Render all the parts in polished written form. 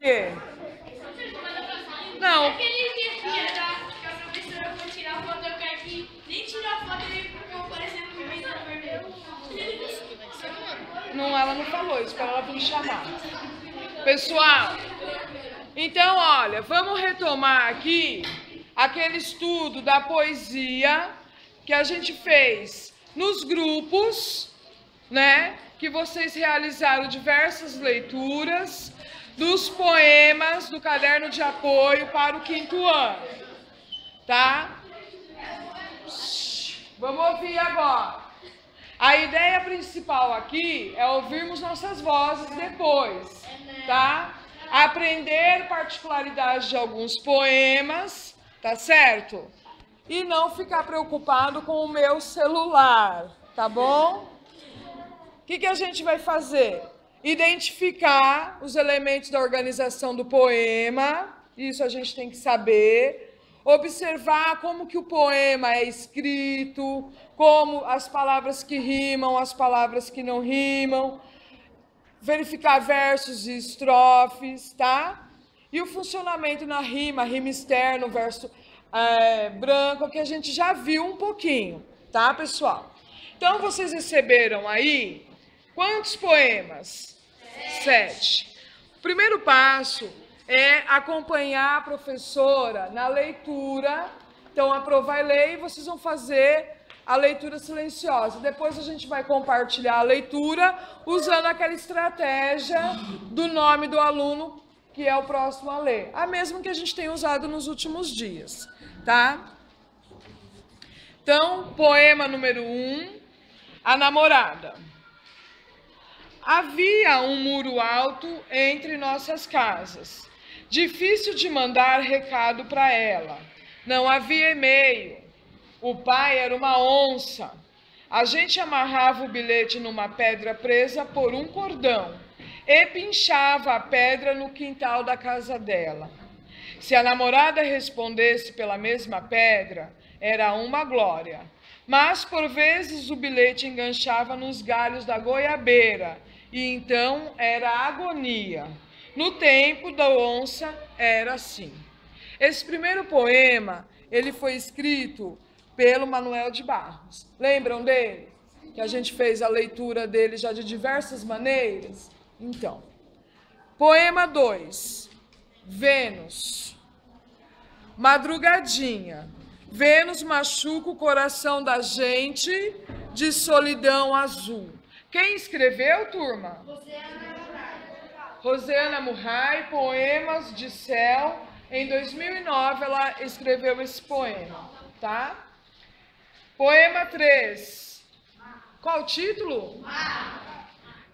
quê? Não. Aquele dia que a professora foi tirar foto, eu quero que nem tirar foto ele ficou parecendo que o vídeo era vermelho. Não, ela não falou isso, para ela vir chamar. Pessoal, então, olha, vamos retomar aqui aquele estudo da poesia que a gente fez nos grupos, né? Que vocês realizaram diversas leituras dos poemas do caderno de apoio para o 5º ano, tá? Vamos ouvir agora. A ideia principal aqui é ouvirmos nossas vozes depois, tá? Aprender particularidades de alguns poemas, tá certo? E não ficar preocupado com o meu celular, tá bom? O que a gente vai fazer? Identificar os elementos da organização do poema, isso a gente tem que saber. Observar como que o poema é escrito, como as palavras que rimam, as palavras que não rimam. Verificar versos e estrofes, tá? E o funcionamento na rima externa, verso branco, que a gente já viu um pouquinho, tá, pessoal? Então, vocês receberam aí quantos poemas? 7. O primeiro passo é acompanhar a professora na leitura. Então, a Pro vai ler e vocês vão fazer a leitura silenciosa. Depois a gente vai compartilhar a leitura usando aquela estratégia do nome do aluno, que é o próximo a ler. A mesma que a gente tem usado nos últimos dias, tá? Então, poema número 1, A Namorada. Havia um muro alto entre nossas casas. Difícil de mandar recado para ela. Não havia e-mail. O pai era uma onça. A gente amarrava o bilhete numa pedra presa por um cordão e pinchava a pedra no quintal da casa dela. Se a namorada respondesse pela mesma pedra, era uma glória. Mas, por vezes, o bilhete enganchava nos galhos da goiabeira e então era agonia. No tempo da onça era assim. Esse primeiro poema, ele foi escrito pelo Manuel de Barros. Lembram dele? Que a gente fez a leitura dele já de diversas maneiras? Então, poema 2, Vênus. Madrugadinha. Vênus machuca o coração da gente de solidão azul. Quem escreveu, turma? Rosiana Murray, Poemas de Céu. Em 2009, ela escreveu esse poema, tá? Poema 3. Qual o título?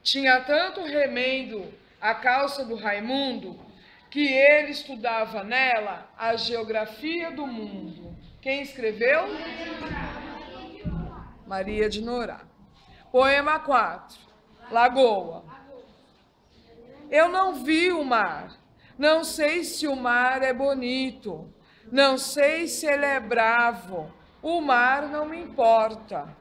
Tinha tanto remendo a calça do Raimundo que ele estudava nela a geografia do mundo. Quem escreveu? Maria de Norá. Poema 4. Lagoa. Eu não vi o mar. Não sei se o mar é bonito. Não sei se ele é bravo. O mar não me importa.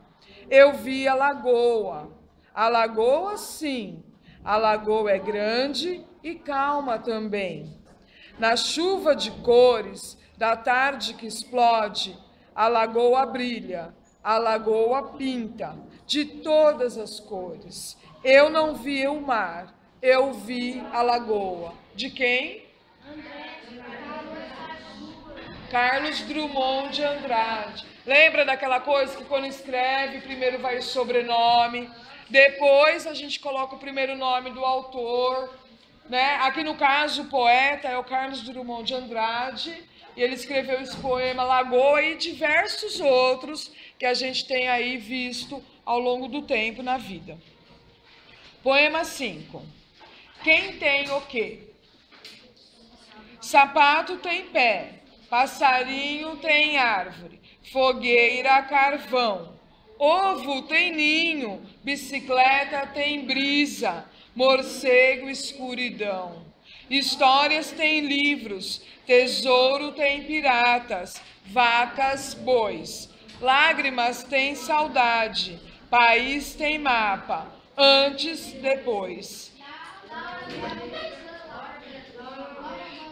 Eu vi a lagoa. A lagoa, sim. A lagoa é grande e calma também. Na chuva de cores da tarde que explode, a lagoa brilha, a lagoa pinta, de todas as cores. Eu não vi o mar, eu vi a lagoa. De quem? Carlos Drummond de Andrade. Lembra daquela coisa que quando escreve, primeiro vai o sobrenome, depois a gente coloca o primeiro nome do autor, né? Aqui no caso o poeta é o Carlos Drummond de Andrade, e ele escreveu esse poema Lagoa e diversos outros que a gente tem aí visto ao longo do tempo na vida. Poema 5. Quem tem o quê? Sapato tem pé, passarinho tem árvore, fogueira, carvão. Ovo tem ninho, bicicleta tem brisa, morcego, escuridão. Histórias têm livros, tesouro tem piratas, vacas, bois. Lágrimas tem saudade, país tem mapa, antes, depois.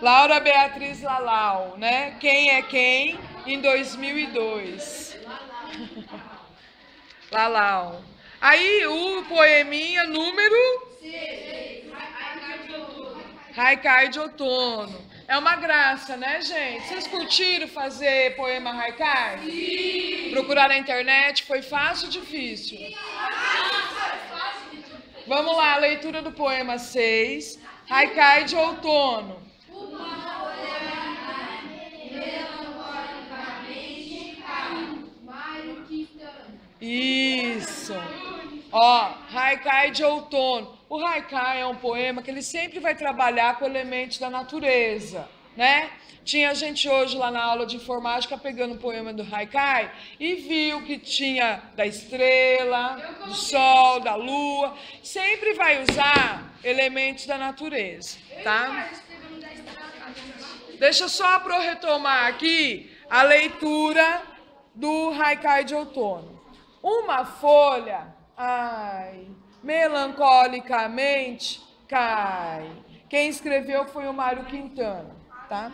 Laura Beatriz Lalau, né? Quem é quem em 2002. Lalau. Aí o poeminha número 6. Haikai de outono. É uma graça, né, gente? Vocês curtiram fazer poema Haikai? Sim. Procurar na internet, foi fácil ou difícil? Vamos lá, leitura do poema 6, Haikai de outono. Isso. Ó, Haikai de outono. O Haikai é um poema que ele sempre vai trabalhar com elementos da natureza, né? Tinha gente hoje lá na aula de informática pegando o poema do Haikai e viu que tinha da estrela, do sol, da lua. Sempre vai usar elementos da natureza, tá? Deixa só para eu retomar aqui a leitura do Haikai de outono. Uma folha, ai, melancolicamente cai. Quem escreveu foi o Mário Quintana, tá?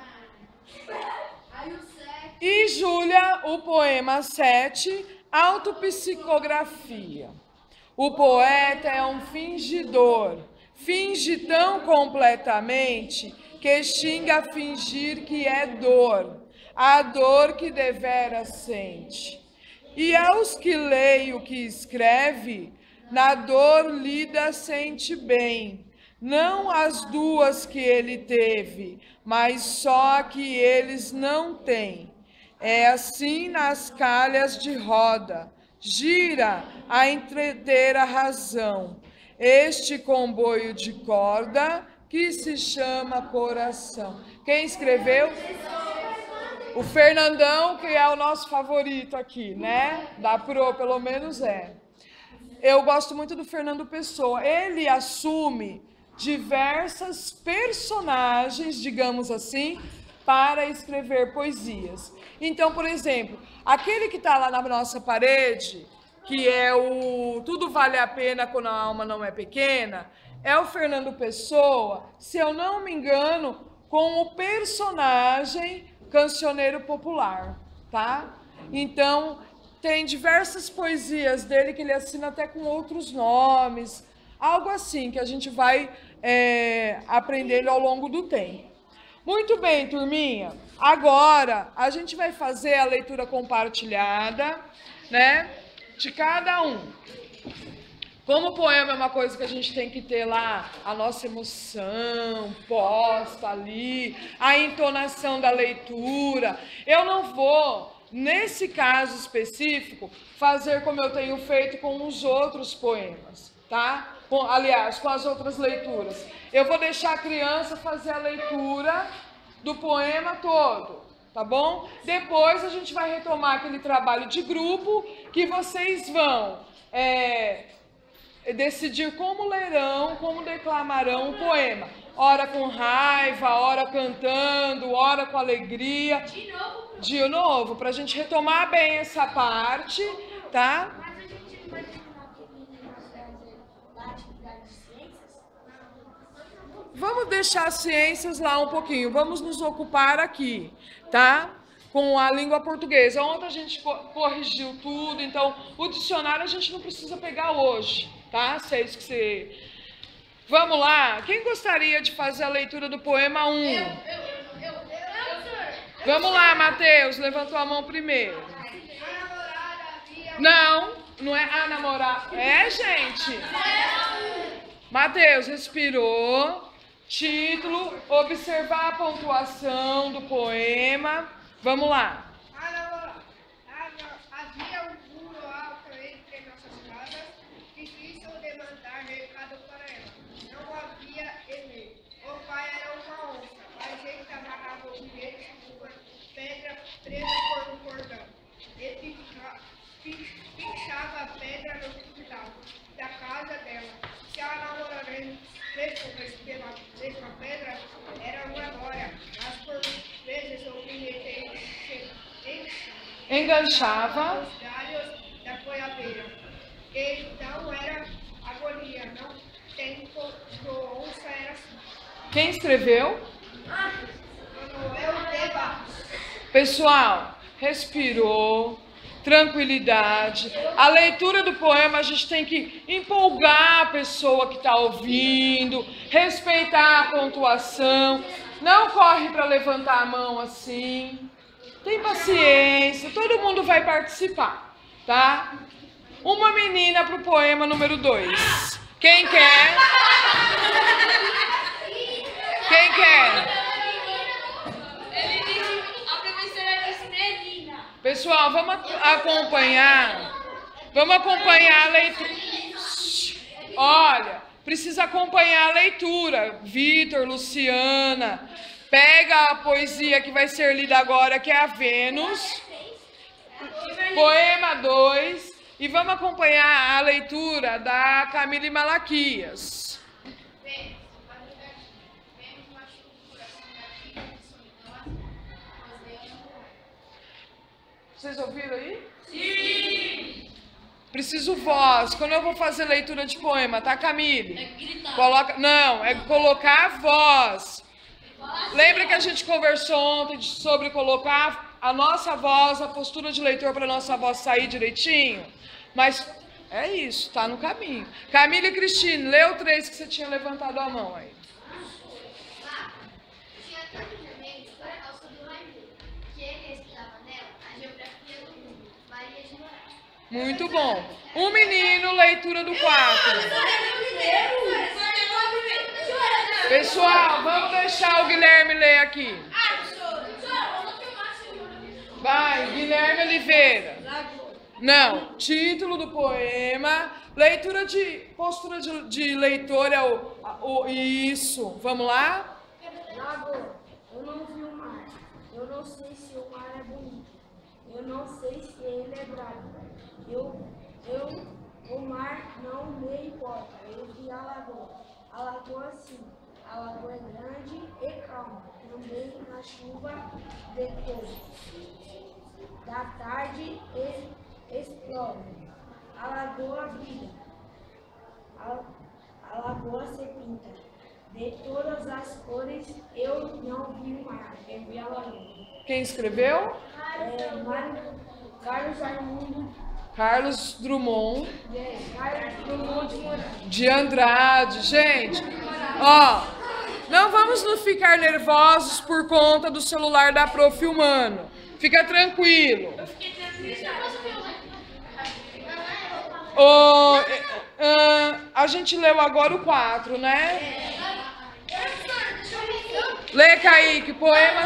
E Júlia, o poema 7, autopsicografia. O poeta é um fingidor, finge tão completamente que xinga a fingir que é dor, a dor que devera sente. E aos que leem o que escreve, na dor lida sente bem, não as duas que ele teve, mas só a que eles não têm. É assim nas calhas de roda, gira a entreter a razão, este comboio de corda que se chama coração. Quem escreveu? O Fernandão, que é o nosso favorito aqui, né? Da Pro, pelo menos é. Eu gosto muito do Fernando Pessoa. Ele assume diversas personagens, digamos assim, para escrever poesias. Então, por exemplo, aquele que está lá na nossa parede, que é o Tudo Vale a Pena Quando a Alma Não é Pequena, é o Fernando Pessoa, se eu não me engano, com o personagem cancioneiro popular, tá? Então, tem diversas poesias dele que ele assina até com outros nomes, algo assim que a gente vai aprendendo ao longo do tempo. Muito bem, turminha. Agora, a gente vai fazer a leitura compartilhada, né, de cada um. Como o poema é uma coisa que a gente tem que ter lá, a nossa emoção posta ali, a entonação da leitura, eu não vou, nesse caso específico, fazer como eu tenho feito com os outros poemas, tá? Aliás, com as outras leituras. Eu vou deixar a criança fazer a leitura do poema todo, tá bom? Depois a gente vai retomar aquele trabalho de grupo que vocês vão decidir como lerão, como declamarão o poema. Ora com raiva, ora cantando, ora com alegria. De novo, para a gente retomar bem essa parte, tá? Mas a gente não vai terminar aqui da atividade de ciências? Vamos deixar as ciências lá um pouquinho. Vamos nos ocupar aqui, tá? Com a língua portuguesa. Ontem a gente corrigiu tudo, então o dicionário a gente não precisa pegar hoje, tá? Se é isso que você... Vamos lá. Quem gostaria de fazer a leitura do poema 1? Vamos lá, Matheus. Levantou a mão primeiro. Não, não é a namorada. É, gente. Matheus, respirou. Título, observar a pontuação do poema. Vamos lá. Havia um muro alto entre nossas casas, difícil de mandar recado para ela. Não havia e-mail. O pai era uma onça. A gente amarrava o bilhete com uma pedra presa por um cordão e pinchava a pedra no quintal da casa dela. Se a namorada respondesse pela mesma pedra, era uma glória. Mas por vezes o bilhete enganchava os galhos da goiabeira. Então era agonia, não tempo do onça era assim. Quem escreveu? Pessoal, respirou, tranquilidade. A leitura do poema a gente tem que empolgar a pessoa que está ouvindo, respeitar a pontuação. Não corre para levantar a mão assim. Tem paciência, todo mundo vai participar, tá? Uma menina para o poema número 2. Quem quer? Quem quer? A professora disse menina. Pessoal, vamos acompanhar a leitura. Olha, precisa acompanhar a leitura. Vitor, Luciana, pega a poesia que vai ser lida agora, que é a Vênus. Poema 2. E vamos acompanhar a leitura da Camille Malaquias. Vocês ouviram aí? Sim! Preciso voz. Quando eu vou fazer leitura de poema, tá, Camille? É gritar. Coloca... Não, é colocar a voz. Lembra que a gente conversou ontem sobre colocar a nossa voz, a postura de leitor para a nossa voz sair direitinho? Mas é isso, tá no caminho. Camille e Cristine, lê o 3 que você tinha levantado a mão aí. Tinha tantos elementos por causa do Raimundo, que ele estudava nela a geografia do mundo, Maria de Moraes. Muito bom. Um menino, leitura do 4. Pessoal, vamos deixar o Guilherme ler aqui. Vai, Guilherme Oliveira. Não, título do poema, leitura de, postura de leitor é isso. Vamos lá? Lagoa, eu não vi o mar. Eu não sei se o mar é bonito. Eu não sei se ele é bravo. O mar não me importa. Eu vi a lagoa. A lagoa sim. A lagoa é grande e calma. Também na chuva depois da tarde explode. A lagoa brilha. A lagoa se pinta. De todas as cores, eu não vi o mar, eu vi a lagoa. Quem escreveu? Carlos Raimundo Carlos Drummond de Moraes. de Andrade. Gente, ó, não vamos nos ficar nervosos por conta do celular da Prof. Humano. Fica tranquilo. A gente leu agora o 4, né? Lê, Kaique, poema